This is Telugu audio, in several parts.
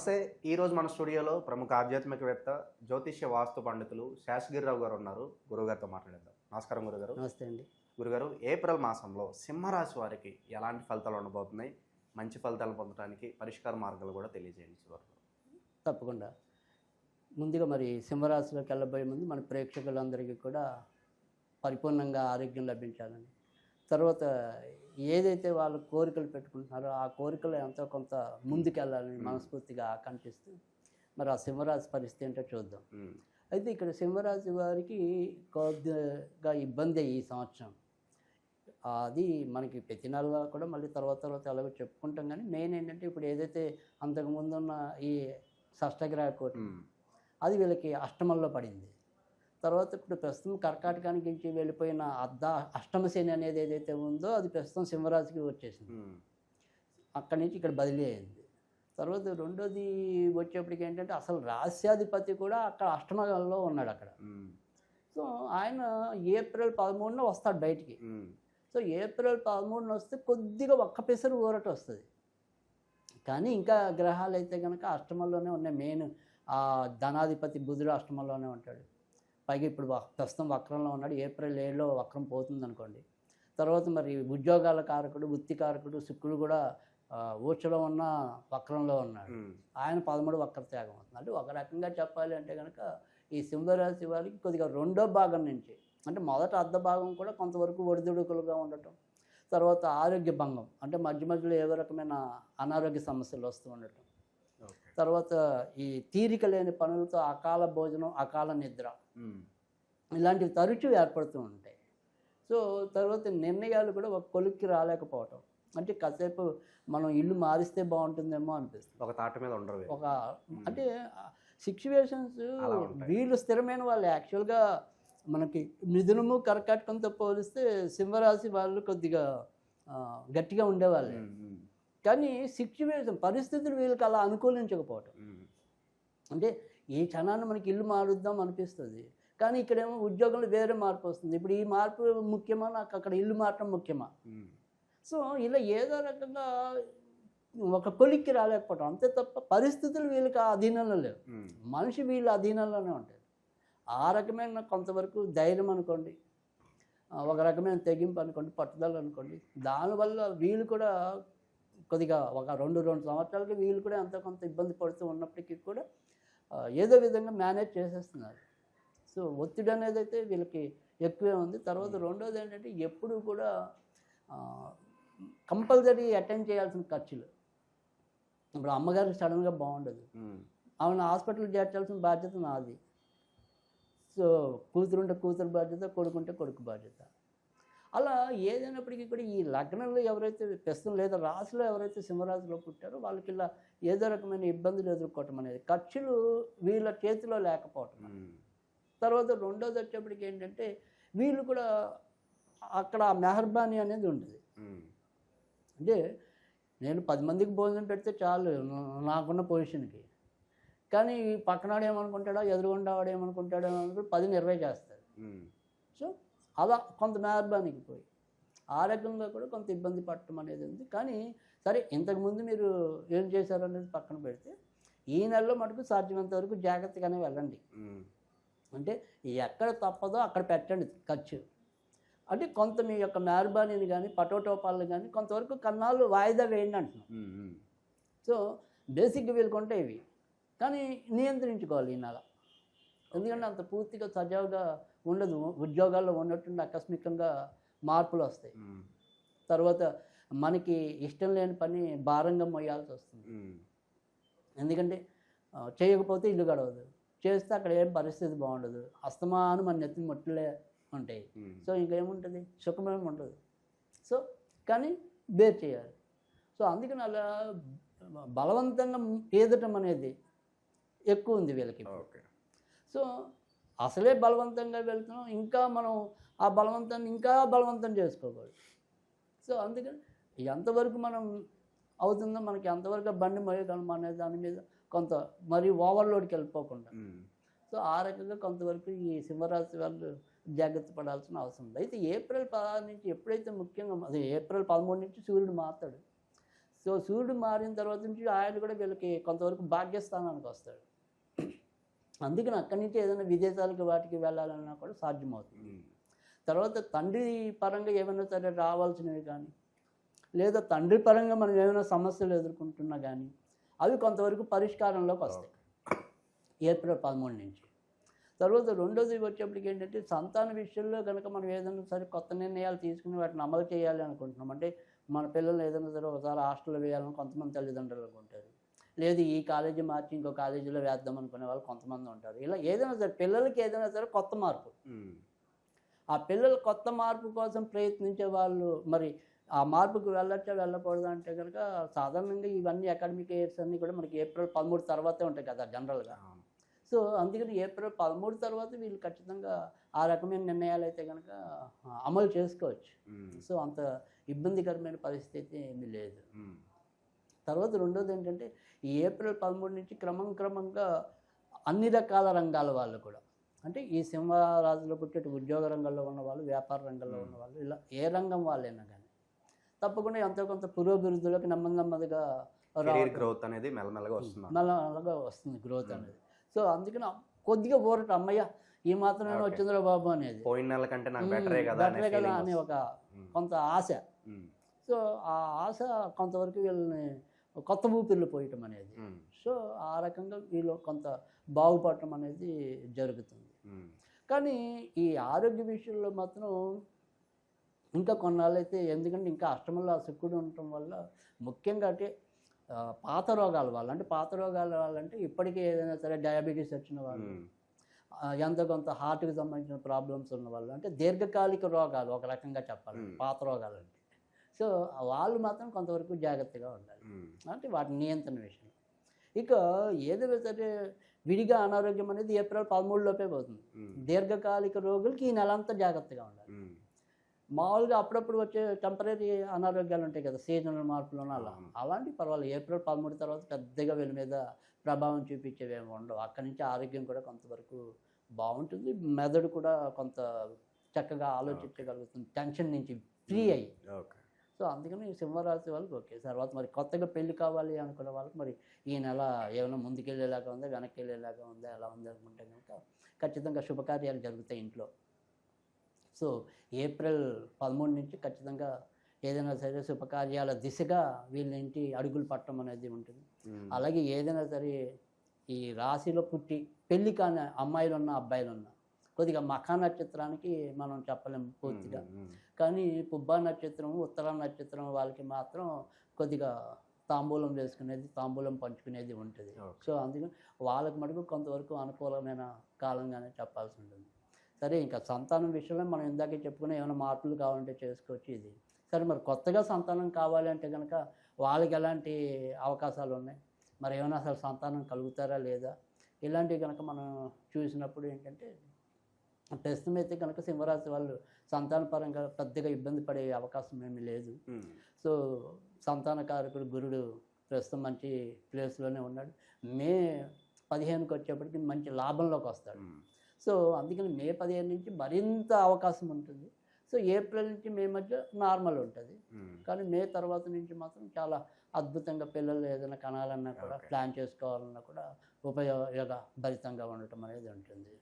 నమస్తే. ఈరోజు మన స్టూడియోలో ప్రముఖ ఆధ్యాత్మికవేత్త, జ్యోతిష్య వాస్తు పండితులు శేషగిరిరావు గారు ఉన్నారు. గురువుగారితో మాట్లాడేద్దాం. నమస్కారం గురుగారు. నమస్తే అండి. గురుగారు, ఏప్రిల్ మాసంలో సింహరాశి వారికి ఎలాంటి ఫలితాలు ఉండబోతున్నాయి? మంచి ఫలితాలు పొందడానికి పరిష్కార మార్గాలు కూడా తెలియజేయండి చివరిలో. తప్పకుండా. ముందుగా మరి సింహరాశిలోకి వెళ్ళబోయే ముందు మన ప్రేక్షకులందరికీ కూడా పరిపూర్ణంగా ఆరోగ్యం లభించాలని, తర్వాత ఏదైతే వాళ్ళు కోరికలు పెట్టుకుంటున్నారో ఆ కోరికలు ఎంతో కొంత ముందుకెళ్ళాలని మనస్ఫూర్తిగా ఆకాంక్షిస్తూ మరి ఆ సింహరాశి పరిస్థితి ఏంటో చూద్దాం. అయితే ఇక్కడ సింహరాశి వారికి కొద్దిగా ఇబ్బంది ఈ సంవత్సరం. అది మనకి ప్రతి నెల కూడా మళ్ళీ తర్వాత ఎలాగో చెప్పుకుంటాం. కానీ మెయిన్ ఏంటంటే ఇప్పుడు ఏదైతే అంతకుముందు ఉన్న ఈ షష్టగ్రహ కోటి అది వీళ్ళకి అష్టమంలో పడింది. తర్వాత ఇప్పుడు ప్రస్తుతం కర్కాటకానికి నుంచి వెళ్ళిపోయిన అష్టమ శని అనేది ఏదైతే ఉందో అది ప్రస్తుతం సింహరాశికి వచ్చేసింది. అక్కడి నుంచి ఇక్కడ బదిలీ అయింది. తర్వాత రెండోది వచ్చేప్పటికి ఏంటంటే అసలు రాశ్యాధిపతి కూడా అక్కడ అష్టమంలో ఉన్నాడు అక్కడ. సో ఆయన ఏప్రిల్ 13న వస్తాడు బయటికి. సో ఏప్రిల్ 13న వస్తే కొద్దిగా ఒక్క పెసరు ఊరట వస్తుంది. కానీ ఇంకా గ్రహాలు అయితే కనుక అష్టమంలోనే ఉన్నాయి. మెయిన్ ఆ ధనాధిపతి బుధుడు అష్టమంలోనే ఉంటాడు. పైగా ఇప్పుడు ప్రస్తుతం వక్రంలో ఉన్నాడు. ఏప్రిల్ 7లో వక్రం పోతుంది అనుకోండి. తర్వాత మరి ఉద్యోగాల కారకుడు, వృత్తి కారకుడు శుక్రుడు కూడా ఊచలో ఉన్న వక్రంలో ఉన్నాడు. ఆయన 13 వక్ర త్యాగం అవుతుంది. అంటే ఒక రకంగా చెప్పాలి అంటే కనుక ఈ సింహరాశి వారికి కొద్దిగా రెండో భాగం నుంచి, అంటే మొదట అర్ధ భాగం కూడా కొంతవరకు ఒడిదుడుకులుగా ఉండటం, తర్వాత ఆరోగ్య భంగం, అంటే మధ్యలో ఏదో రకమైన అనారోగ్య సమస్యలు వస్తూ ఉండటం, తర్వాత ఈ తీరిక లేని పనులతో అకాల భోజనం, అకాల నిద్ర ఇలాంటివి తరచూ ఏర్పడుతూ ఉంటాయి. సో తర్వాత నిర్ణయాలు కూడా ఒక కొలిక్కి రాలేకపోవటం, అంటే కాసేపు మనం ఇల్లు మారిస్తే బాగుంటుందేమో అనిపిస్తుంది. ఒక తాట మీద ఉండరు. అంటే సిచ్యువేషన్స్ వీళ్ళు స్థిరమైన వాళ్ళు. యాక్చువల్గా మనకి మిథునము కర్కాటకంతో పోలిస్తే సింహరాశి వాళ్ళు కొద్దిగా గట్టిగా ఉండేవాళ్ళే. కానీ సిచ్యువేషన్ పరిస్థితులు వీళ్ళకి అలా అనుకూలించకపోవటం, అంటే ఈ క్షణాన్ని మనకి ఇల్లు మారుద్దాం అనిపిస్తుంది. కానీ ఇక్కడేమో ఉద్యోగంలో వేరే మార్పు వస్తుంది. ఇప్పుడు ఈ మార్పు ముఖ్యమా, నాకు అక్కడ ఇల్లు మారటం ముఖ్యమా? సో ఇలా ఏదో రకంగా ఒక కొలిక్కి రాలేకపోవటం అంతే తప్ప పరిస్థితులు వీళ్ళకి ఆ అధీనంలో లేవు. మనిషి వీళ్ళ అధీనంలోనే ఉంటాడు. ఆ రకమైన కొంతవరకు ధైర్యం అనుకోండి, ఒక రకమైన తెగింపు అనుకోండి, పట్టుదల అనుకోండి, దానివల్ల వీళ్ళు కూడా కొద్దిగా ఒక రెండు సంవత్సరాలకి వీళ్ళు కూడా ఎంతో కొంత ఇబ్బంది పడుతూ ఉన్నప్పటికీ కూడా ఏదో విధంగా మేనేజ్ చేసేస్తున్నారు. సో ఒత్తిడి అనేది అయితే వీళ్ళకి ఎక్కువే ఉంది. తర్వాత రెండోది ఏంటంటే ఎప్పుడు కూడా కంపల్సరీ అటెండ్ చేయాల్సిన ఖర్చులు. ఇప్పుడు అమ్మగారికి సడన్గా బాగుండదు, ఆమెను హాస్పిటల్ చేర్చాల్సిన బాధ్యత నాది. సో కూతురుంటే కూతురు బాధ్యత, కొడుకుంటే కొడుకు బాధ్యత. అలా ఏదైనప్పటికీ కూడా ఈ లగ్నంలో ఎవరైతే ప్రస్తుతం లేదా రాశిలో ఎవరైతే సింహరాశిలో పుట్టారో వాళ్ళకి ఇలా ఏదో రకమైన ఇబ్బందులు ఎదుర్కోవటం అనేది, ఖర్చులు వీళ్ళ చేతిలో లేకపోవటం. తర్వాత రెండోది వచ్చేప్పటికి ఏంటంటే వీళ్ళు కూడా అక్కడ మెహర్బానీ అనేది ఉంటుంది. అంటే నేను 10 మందికి భోజనం పెడితే చాలు నాకున్న పొజిషన్కి, కానీ పక్కనాడు ఏమనుకుంటాడో, ఎదురుగుండా వాడు ఏమనుకుంటాడో అనుకుంటే 10ని 20 చేస్తాడు. సో అలా కొంత మెహర్బానీకి పోయి ఆ రకంగా కూడా కొంత ఇబ్బంది పడటం అనేది ఉంది. కానీ సరే, ఇంతకుముందు మీరు ఏం చేశారు అనేది పక్కన పెడితే ఈ నెలలో మటుకు సాధ్యమైనంత వరకు జాగ్రత్తగానే వెళ్ళండి. అంటే ఎక్కడ తప్పదో అక్కడ పెట్టండి ఖర్చు. అంటే కొంత మీ యొక్క మెహర్బానీని కానీ పటోటోపాలను కానీ కొంతవరకు కన్నాళ్ళు వాయిదా వేయండి అంటున్నాం. సో బేసిక్గా వీళ్ళకుంటే ఇవి, కానీ నియంత్రించుకోవాలి ఈ నెల. ఎందుకంటే అంత పూర్తిగా సజావుగా ఉండదు. ఉద్యోగాల్లో ఉన్నట్టుండి ఆకస్మికంగా మార్పులు వస్తాయి. తర్వాత మనకి ఇష్టం లేని పని భారంగా మొయ్యాల్సి వస్తుంది. ఎందుకంటే చేయకపోతే ఇల్లు గడవదు, చేస్తే అక్కడ ఏం పరిస్థితి బాగుండదు, అస్తమాను మన నెత్తిన మొట్టలే ఉంటాయి. సో ఇంకేముంటుంది, సుఖమేమి ఉండదు. సో కానీ బేర్ చేయాలి. సో అందుకని అలా బలవంతంగా ఏదటం అనేది ఎక్కువ ఉంది వీళ్ళకి. సో అసలే బలవంతంగా వెళ్తున్నాం, ఇంకా మనం ఆ బలవంతాన్ని ఇంకా బలవంతం చేసుకోకూడదు. సో అందుకని ఎంతవరకు మనం అవుతుందో, మనకి ఎంతవరకు బండి మోయగలం అనే దాని మీద కొంత మరీ ఓవర్లోడ్కి వెళ్ళిపోకుండా, సో ఆ రకంగా కొంతవరకు ఈ సింహరాశి వాళ్ళు జాగ్రత్త పడాల్సిన అవసరం ఉంది. అయితే ఏప్రిల్ 16 నుంచి ఎప్పుడైతే ముఖ్యంగా, అదే ఏప్రిల్ 13 నుంచి సూర్యుడు మారుతాడు. సో సూర్యుడు మారిన తర్వాత నుంచి ఆయన కూడా వీళ్ళకి కొంతవరకు భాగ్యస్థానానికి వస్తాడు. అందుకని అక్కడి నుంచి ఏదైనా విదేశాలకు వాటికి వెళ్ళాలన్నా కూడా సాధ్యమవుతుంది. తర్వాత తండ్రి పరంగా ఏమైనా సరే రావాల్సినవి కానీ, లేదా తండ్రి పరంగా మనం ఏమైనా సమస్యలు ఎదుర్కొంటున్నా కానీ అవి కొంతవరకు పరిష్కారంలోకి వస్తాయి ఏప్రిల్ 13 నుంచి. తర్వాత రెండోది వచ్చేప్పటికి ఏంటంటే సంతాన విషయంలో కనుక మనం ఏదైనా సరే కొత్త నిర్ణయాలు తీసుకుని వాటిని అమలు చేయాలి అనుకుంటున్నాం. అంటే మన పిల్లలు ఏదైనా సరే ఒకసారి హాస్టల్లో వేయాలని కొంతమంది తల్లిదండ్రులు అనుకుంటారు. లేదు ఈ కాలేజీ మార్చి ఇంకో కాలేజీలో వేద్దాం అనుకునే వాళ్ళు కొంతమంది ఉంటారు. ఇలా ఏదైనా సరే పిల్లలకి ఏదైనా సరే కొత్త మార్పు, ఆ పిల్లల కొత్త మార్పు కోసం ప్రయత్నించే వాళ్ళు మరి ఆ మార్పుకు వెళ్ళొచ్చా వెళ్ళకూడదు అంటే కనుక సాధారణంగా ఇవన్నీ అకాడమిక్ ఇయర్స్ అన్నీ కూడా మనకి ఏప్రిల్ 13 తర్వాతే ఉంటాయి కదా జనరల్గా. సో అందుకని ఏప్రిల్ 13 తర్వాత వీళ్ళు ఖచ్చితంగా ఆ రకమైన నిర్ణయాలు అయితే కనుక అమలు చేసుకోవచ్చు. సో అంత ఇబ్బందికరమైన పరిస్థితి ఏమీ లేదు. తర్వాత రెండోది ఏంటంటే ఈ ఏప్రిల్ 13 నుంచి క్రమంగా అన్ని రకాల రంగాల వాళ్ళు కూడా, అంటే ఈ సింహరాశిలో పుట్టే ఉద్యోగ రంగంలో ఉన్న వాళ్ళు, వ్యాపార రంగంలో ఉన్న వాళ్ళు, ఇలా ఏ రంగం వాళ్ళైనా కానీ తప్పకుండా ఎంతో కొంత పురోభివృద్ధిలోకి నెమ్మదిగా గ్రోత్ అనేది మెల్లమెల్లగా వస్తుంది గ్రోత్ అనేది. సో అందుకని కొద్దిగా ఊరట, అమ్మయ్య ఈ మాత్రమే వచ్చిందిరా బాబు అనేది, పోయిన నెల కంటే నాకు బెటరే కదా అనే ఒక కొంత ఆశ. సో ఆ ఆశ కొంతవరకు వీళ్ళని కొత్త ఊపిరిలో పోయటం అనేది. సో ఆ రకంగా వీళ్ళు కొంత బాగుపడటం అనేది జరుగుతుంది. కానీ ఈ ఆరోగ్య విషయంలో మాత్రం ఇంకా కొన్నాళ్ళైతే, ఎందుకంటే ఇంకా అష్టమంలో ఆ శుక్రుడు ఉండటం వల్ల ముఖ్యంగా అంటే పాత రోగాల వాళ్ళు, అంటే పాత రోగాల వాళ్ళంటే ఇప్పటికే ఏదైనా సరే డయాబెటీస్ వచ్చిన వాళ్ళు, ఎంతో కొంత హార్ట్కి సంబంధించిన ప్రాబ్లమ్స్ ఉన్న వాళ్ళు, అంటే దీర్ఘకాలిక రోగాలు ఒక రకంగా చెప్పాలి పాత రోగాలు అంటే. సో వాళ్ళు మాత్రం కొంతవరకు జాగ్రత్తగా ఉండాలి, అంటే వాటి నియంత్రణ విషయం. ఇక ఏదైనా సరే విడిగా అనారోగ్యం అనేది ఏప్రిల్ 13 లోపే పోతుంది. దీర్ఘకాలిక రోగులకి ఈ నెలంతా జాగ్రత్తగా ఉండాలి. మామూలుగా అప్పుడప్పుడు వచ్చే టెంపరీ అనారోగ్యాలు ఉంటాయి కదా, సీజనల్ మార్పులు అలాంటివి పర్వాలేదు. ఏప్రిల్ 13 తర్వాత పెద్దగా వీళ్ళ మీద ప్రభావం చూపించేవి ఏమి ఉండవు. అక్కడి నుంచి ఆరోగ్యం కూడా కొంతవరకు బాగుంటుంది, మెదడు కూడా కొంత చక్కగా ఆలోచించగలుగుతుంది, టెన్షన్ నుంచి ఫ్రీ అయ్యి. సో అందుకని సింహరాశి వాళ్ళకి ఓకే. తర్వాత మరి కొత్తగా పెళ్లి కావాలి అనుకునే వాళ్ళకి మరి ఈ నెల ఏమైనా ముందుకెళ్ళేలాగా ఉందా, వెనక్కి వెళ్ళేలాగా ఉందా, ఎలా ఉంది అనుకుంటే కనుక ఖచ్చితంగా శుభకార్యాలు జరుగుతాయి ఇంట్లో. సో ఏప్రిల్ 13 నుంచి ఖచ్చితంగా ఏదైనా సరే శుభకార్యాల దిశగా వీళ్ళింటి అడుగులు పట్టడం అనేది ఉంటుంది. అలాగే ఏదైనా సరే ఈ రాశిలో పుట్టి పెళ్లి కాని అమ్మాయిలు ఉన్న అబ్బాయిలు ఉన్న కొద్దిగా మఖా నక్షత్రానికి మనం చెప్పలేము పూర్తిగా, కానీ పుబ్బా నక్షత్రం, ఉత్తర నక్షత్రం వాళ్ళకి మాత్రం కొద్దిగా తాంబూలం వేసుకునేది, తాంబూలం పంచుకునేది ఉంటుంది. సో అందుకని వాళ్ళకి మటుకు కొంతవరకు అనుకూలమైన కాలంగానే చెప్పాల్సి ఉంటుంది. సరే, ఇంకా సంతానం విషయంలో మనం ఇందాకే చెప్పుకునే ఏమైనా మార్పులు కావాలంటే చేసుకోవచ్చు. ఇది సరే, మరి కొత్తగా సంతానం కావాలి అంటే కనుక వాళ్ళకి ఎలాంటి అవకాశాలు ఉన్నాయి, మరి ఏమైనా అసలు సంతానం కలుగుతారా లేదా, ఇలాంటివి కనుక మనం చూసినప్పుడు ఏంటంటే ప్రస్తుతం అయితే కనుక సింహరాశి వాళ్ళు సంతాన పరంగా పెద్దగా ఇబ్బంది పడే అవకాశం ఏమీ లేదు. సో సంతానకారకుడు గురుడు ప్రస్తుతం మంచి ప్లేస్లోనే ఉన్నాడు. మే 15కి వచ్చేప్పటికి మంచి లాభంలోకి వస్తాడు. సో అందుకని మే 15 నుంచి మరింత అవకాశం ఉంటుంది. సో ఏప్రిల్ నుంచి మే మధ్య నార్మల్ ఉంటుంది, కానీ మే తర్వాత నుంచి మాత్రం చాలా అద్భుతంగా పిల్లలు ఏదైనా కనాలన్నా కూడా, ప్లాన్ చేసుకోవాలన్నా కూడా ఉపయోగభరితంగా ఉండటం అనేది ఉంటుంది.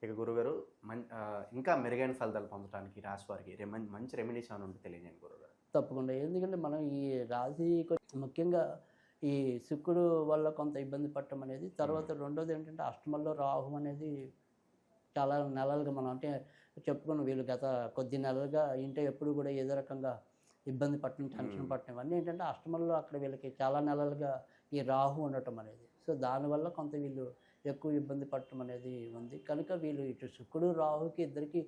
ఇక గురుగారు ఇంకా మెరుగైన ఫలితాలు పొందడానికి రాశి వారికి మంచి రెమెడీస్ అని ఉంటే తెలియజేయండి గురుగారు. తప్పకుండా. ఎందుకంటే మనం ఈ రాశి ముఖ్యంగా ఈ శుక్రుడు వల్ల కొంత ఇబ్బంది పడటం అనేది, తర్వాత రెండోది ఏంటంటే అష్టమంలో రాహు అనేది చాలా నెలలుగా మనం అంటే చెప్పుకున్న వీళ్ళు గత కొద్ది నెలలుగా ఇంటే ఎప్పుడు కూడా ఏదో రకంగా ఇబ్బంది పట్టడం, టెన్షన్ పట్టడం, ఇవన్నీ ఏంటంటే అష్టమంలో అక్కడ వీళ్ళకి చాలా నెలలుగా ఈ రాహు ఉండటం అనేది. సో దానివల్ల కొంత వీళ్ళు ఎక్కువ ఇబ్బంది పడటం అనేది ఉంది. కనుక వీళ్ళు ఇటు శుక్రుడు రాహుకి ఇద్దరికి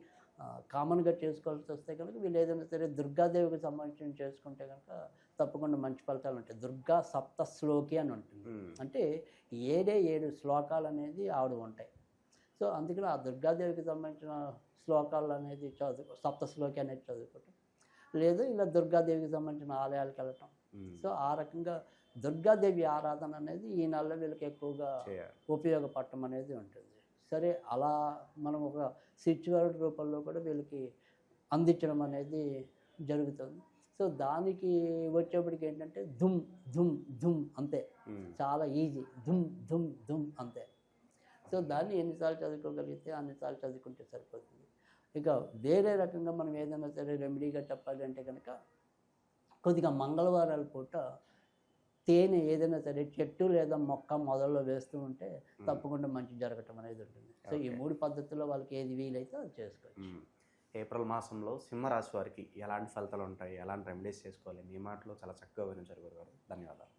కామన్గా చేసుకోవాల్సి వస్తే కనుక వీళ్ళు ఏదైనా సరే దుర్గాదేవికి సంబంధించి చేసుకుంటే కనుక తప్పకుండా మంచి ఫలితాలు ఉంటాయి. దుర్గా సప్త శ్లోకి అని ఉంటుంది, అంటే 7 శ్లోకాలు అనేది ఆవిడ ఉంటాయి. సో అందుకని ఆ దుర్గాదేవికి సంబంధించిన శ్లోకాలు అనేది సప్త శ్లోకి అనేది చదువుకోవటం, లేదు ఇలా దుర్గాదేవికి సంబంధించిన ఆలయాలకు వెళ్ళటం. సో ఆ రకంగా దుర్గాదేవి ఆరాధన అనేది ఈ నెలలో వీళ్ళకి ఎక్కువగా ఉపయోగపడటం అనేది ఉంటుంది. సరే, అలా మనం ఒక స్పిరిచువల్ రూపంలో కూడా వీళ్ళకి అందించడం అనేది జరుగుతుంది. సో సో దానికి వచ్చేప్పటికి ఏంటంటే ధుమ్ ధుమ్ ధుమ్ అంతే, చాలా ఈజీ, ధుమ్ ధుమ్ ధుమ్ అంతే. సో దాన్ని ఎన్నిసార్లు చదువుకోగలిగితే అన్నిసార్లు చదువుకుంటే సరిపోతుంది. ఇక వేరే రకంగా మనం ఏదైనా సరే రెమెడీగా చెప్పాలి అంటే కనుక కొద్దిగా మంగళవారాల పూట తేనె ఏదైనా సరే చెట్టు లేదా మొక్క మొదల్లో వేస్తూ ఉంటే తప్పకుండా మంచి జరగటం అనేది ఉంటుంది. సో ఈ 3 పద్ధతుల్లో వాళ్ళకి ఏది వీలైతే అది చేసుకోవచ్చు. ఏప్రిల్ మాసంలో సింహరాశి వారికి ఎలాంటి ఫలితాలు ఉంటాయి, ఎలాంటి రెమెడీస్ చేసుకోవాలి, మీ మాటలో చాలా చక్కగా వివరించారు గురుగారు. ధన్యవాదాలు.